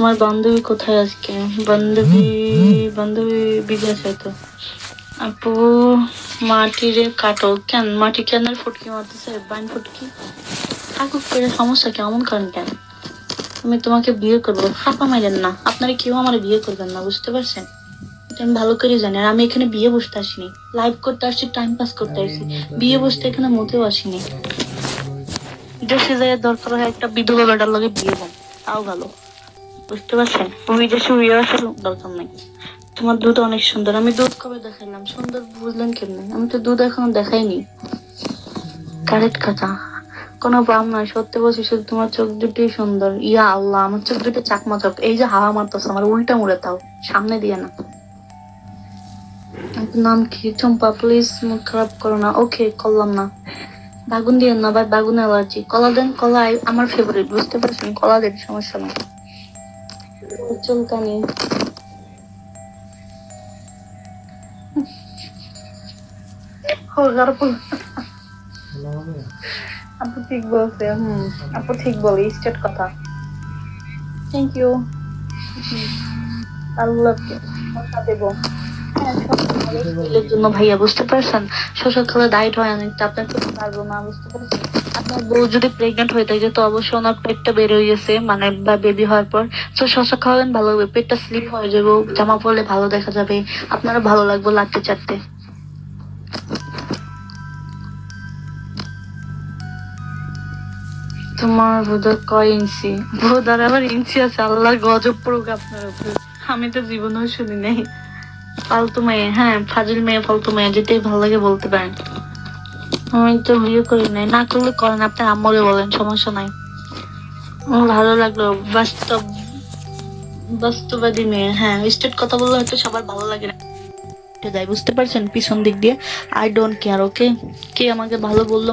তোমার বান্ধবী কোথায় আজকে? বান্ধবী বান্ধবী বিদেশ হয়তো। আপু মাটিরে কাটো কেন? মাটি কেন ফুটকি মারতেছে? বাইন ফুটকি থাকুক করে সমস্যা কেমন করেন কেন? আমি তোমাকে বিয়ে করবো, ফাঁপা মাইলেন না। আপনারা কেউ আমার বিয়ে করবেন না, বুঝতে পারছেন? আমি ভালো করে জানি। আর আমি এখানে বিয়ে বসতে আসিনি, লাইভ করতে আসছি, টাইম পাস করতে আসছি। বিয়ে বসতে এখানে মোটেও আসিনি। দেশে যাই দরকার হয় একটা বিধবা বেটার লগে বিয়ে দেন, তাও ভালো, বুঝতে পারছেন? বিদেশে বিয়ে আসার দরকার নাই। তোমার দুধ অনেক সুন্দর। আমি দুধ কবে দেখাইলাম? সুন্দর বুঝলেন কেমনে? আমি তো দুধ এখনো দেখাইনি। কারেক্ট কথা, কোনো বাম নয়, সত্যি বলছি। শুধু তোমার চোখ দুটোই সুন্দর। ইয়া আল্লাহ, আমার চোখ দুটো চাকমা চোখ। এই যে হাওয়া মারতেছে আমার উল্টা মুড়ে, তাও সামনে দিয়ে না। নাম কি? চম্পা। প্লিজ মুখ খারাপ করো না। ওকে, করলাম না। বাগুন দিয়ে না ভাই, বাগুন অ্যালার্জি। কলা দেন, কলা আমার ফেভারিট, বুঝতে পারছেন? কলা দেন, সমস্যা নেই। চুলকানি আপু ঠিক বলছে। আপু ঠিক বলে, স্টেট কথা। Thank you. আল্লাহ দেবো জন্য ভাইয়া, বুঝতে পারছেন? শ্বশুর খালা ডাইট হয় অনেকটা, আপনার তো পারবো না, বুঝতে পারছেন? আপনার বউ যদি প্রেগনেন্ট হয়ে থাকে তো অবশ্যই ওনার পেটটা বের হয়ে গেছে, মানে বা বেবি হওয়ার পর। তো শশা খাওয়ালেন ভালো হবে, পেটটা স্লিপ হয়ে যাবে, জামা পরলে ভালো দেখা যাবে, আপনারও ভালো লাগবে লাগতে চাটতে। তোমার বোধহয় কয় ইঞ্চি? বোধহয় আবার ইঞ্চি আছে? আল্লাহ গজব পড়ুক আপনার উপর। আমি তো জীবনেও শুনি নাই। ফালতু মেয়ে, হ্যাঁ ফাজিল মেয়ে, ফালতু মেয়ে, যেটাই ভালো লাগে বলতে পারেন। আমি তো বিয়ে করি নাই, না করলে করেন, আপনার আম্মুরে বলেন, সমস্যা নাই। ভালো লাগলো। বাস্তব বাস্তবাদী মেয়ে, হ্যাঁ স্টেট কথা বললে হয়তো সবার ভালো লাগে না, দেয়, বুঝতে পারছেন? পিছন দিক দিয়ে আই ডোন্ট কেয়ার। ওকে, কে আমাকে ভালো বললো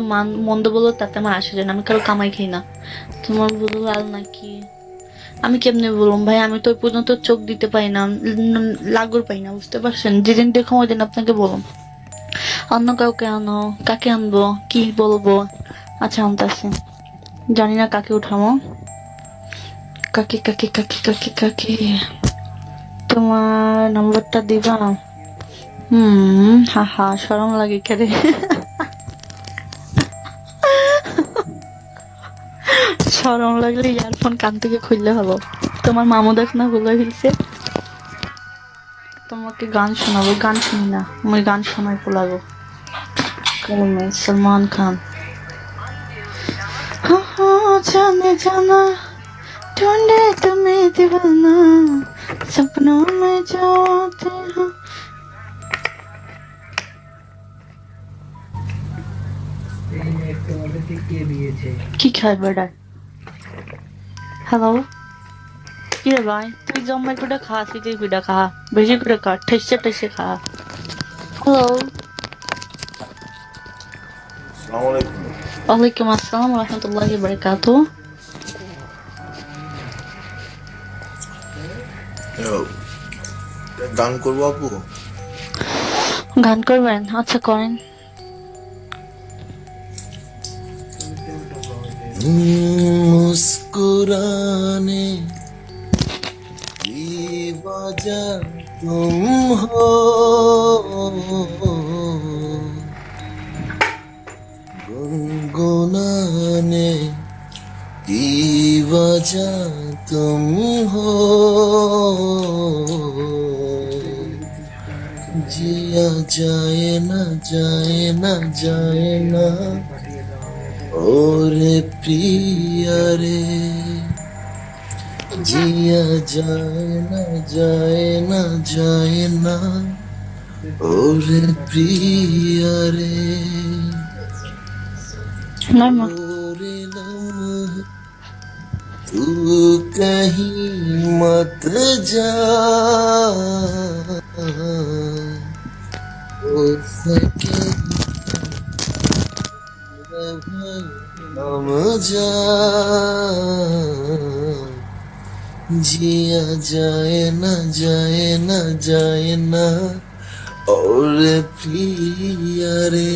মন্দ বললো তাতে আমার আসে যায় না, আমি কারো কামাই খাই না। তোমার বলবো লাল নাকি? আমি কেমনে বললাম ভাই? আমি তো ওই পর্যন্ত চোখ দিতে পাই না, লাগুর পাই না, বুঝতে পারছেন? যেদিন দেখো ওই দিন আপনাকে বললাম। অন্য কাউকে আনো, কাকে আনবো, কি বলবো? আচ্ছা আনতেছি, জানি না কাকে উঠামো। কাকে কাকে কাকে কাকে কাকে তোমার নাম্বারটা দিবা? হা হা, শরম লাগে কেরে? শরম লাগলে ইয়ারফোন কান থেকে খুললে হলো। তোমার মামু দেখ না বলে ফেলছে। তোমাকে গান শোনাবো, গান শুনি না আমি, গান শোনাই পোলাগো। सलमान खान। जाने जाना ढूंढे तुम्हें दीवाना, सपनों में जो आते हैं। কি খায় বেড়া? হ্যালো, কি রে ভাই? তুই জম্মাই করে খা, সিটির পিঠা খা, বেশি করে খা, ঠেসে ঠেসে খা। হ্যালো, ওয়ালাইকুম আসসালাম রহমতুল্লাহি বারাকাতুহু। গান করবো আপু? গান করবেন? আচ্ছা করেন। मुस्कुराने की वजह तुम हो, गुनगुनाने की वजह तुम हो, जिया जाए ना जाए ना जाए ना ओरे प्रिया रे, जिया जाए ना जाए ना जाए ना ओरे प्रिया रे, ओरे लम्हे तू कहीं मत जा, हो सके हम जा, जिया जाए ना जाए ना जाए ना और प्रिया रे।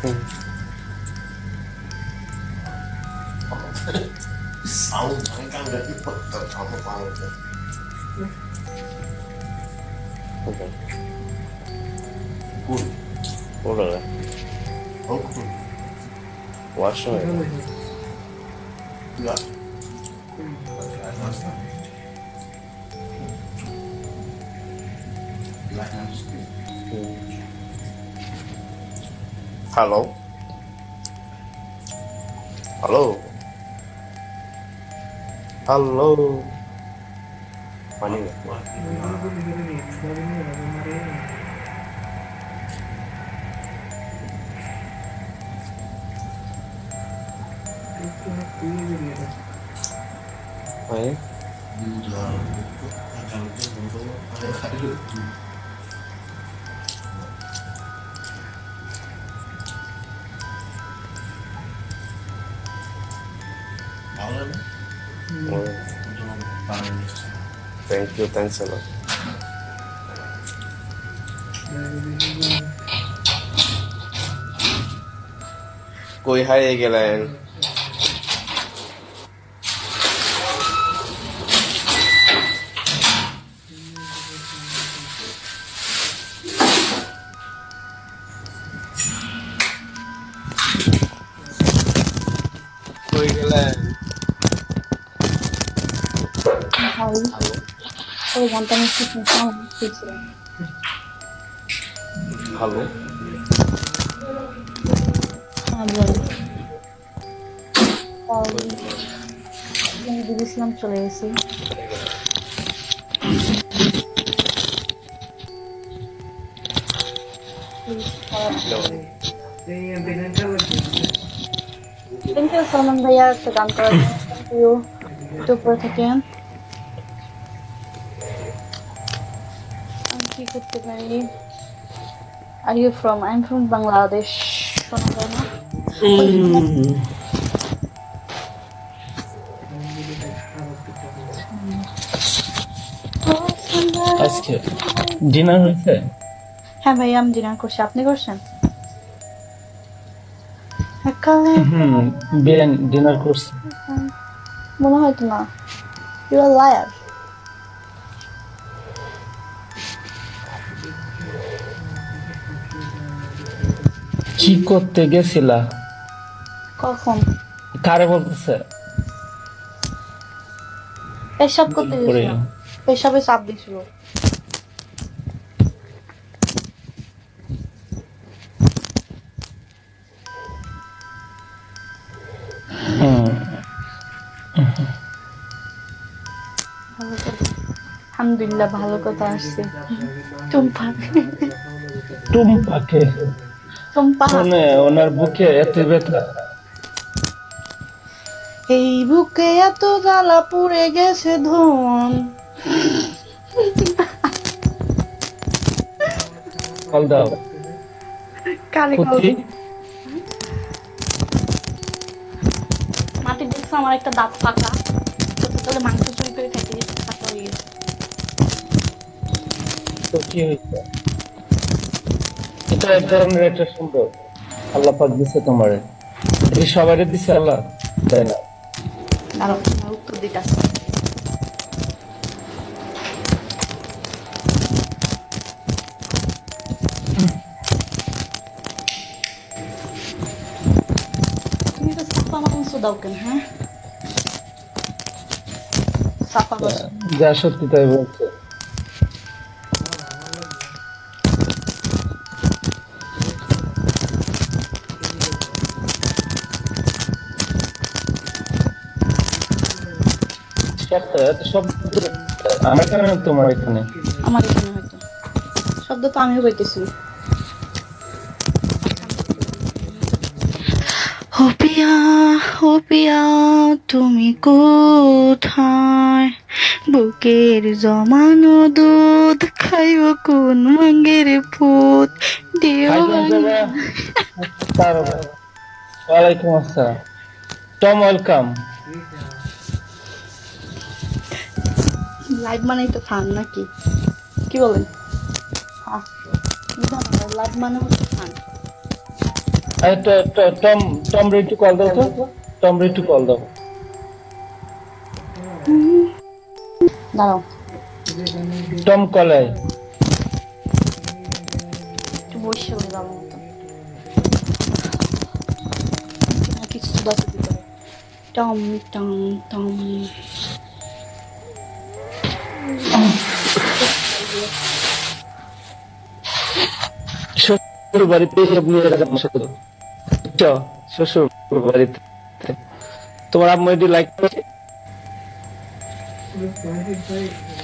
Sáu tháng căng đến bật tập sáu một bao rồi. 오케이. 꿀. 뭐래? 꿀. 왔어. 야. Hello. Hello. Hello. Mana ni? Hai. Thank you, thanks a lot. कोई हारिए গেলেন কই গেলেন ওই গানটা আমি শিখছিলাম। হ্যালো হ্যাঁ বল। আমি দিয়েছিলাম, চলে গেছি। থ্যাংক ইউ সালমান ভাইয়া একটা গান করার জন্য। Thank you. একটু উপরে থাকেন। আমি কি করতে পারি? Are you from? I am from Bangladesh. শোনা যায় না? আজকে ডিনার হয়েছে? হ্যাঁ ভাই, আমি ডিনার করছি। আপনি করছেন? সকালে বিরিয়ানি ডিনার করছে। মনে হয় তো না। You are liar. কি করতে গেছিলা? কখন? কারে বলতেছে? পেশাব করতে করে গেছিলাম। পেশাবে চাপ দিছিল। ভালো কথা। আলহামদুলিল্লাহ ভালো কথা আসছে। টুম্পা টুম্পাকে টুম্পা শুনে ওনার বুকে এত ব্যথা। এই বুকে এত জ্বালা পুড়ে গেছে ধন। কল দাও। কারে কল কুতি দিই? মাটি দেখছো আমার একটা দাঁত পাকা। ছোটবেলা মাংস চুরি করে খাইতে গেছে, পাকা হয়ে গেছে। তো কি হয়েছে? এটা এক ধরনের একটা সুন্দর আল্লাহ পাক দিছে তোমারে। এই সবারই দিছে আল্লাহ, তাই না? দাঁড়াও, আমার উত্তর দিতে আসছে। তুমি তো চাপা মাংস দাও কেন? হ্যাঁ, চাপা মাংস। যা সত্যি তাই বলছে। এত শব্দ আমার কারণে তোমার এখানে। আমার এখানে হয়তো শব্দ তো আমিও পাইতেছি। ও পিয়া তুমি কোথায়? বুকের জমানো দুধ খাইব কোন মাঙ্গের পুত। ওয়ালাইকুম আসসালাম। Tom welcome. লাইভ মানেই তো ফান নাকি? কি বলেন? লাইভ মানে হচ্ছে ফান। আরে টম টম রে একটু কল দাও তো, টম রে একটু কল দাও। দাঁড়াও টম কলায় একটু বসে বলি ভালো মতো কিছু বাকি দিতে টম টম টম শ্বশুর বাড়িতে এসব নিয়ে রাখা আমার সাথে। চ, শ্বশুর বাড়িতে তোমার আম্মু এটি লাইক করেছে।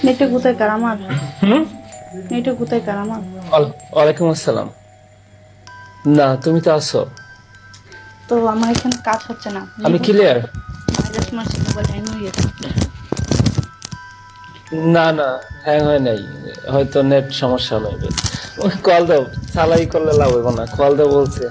নেটে কোথায় কার আমার নেটে কোথায় কার আমার ওয়ালাইকুম আসসালাম। না তুমি তো আছো। তো আমার এখানে কাজ হচ্ছে না আমি ক্লিয়ার। ভাইরাস মারছে মোবাইল হ্যাং হয়ে গেছে না না, হ্যাং হয় নাই, হয়তো নেট সমস্যা হবে। কল দাও, চালাই করলে লাভ হবে না, কল দাও বলছে।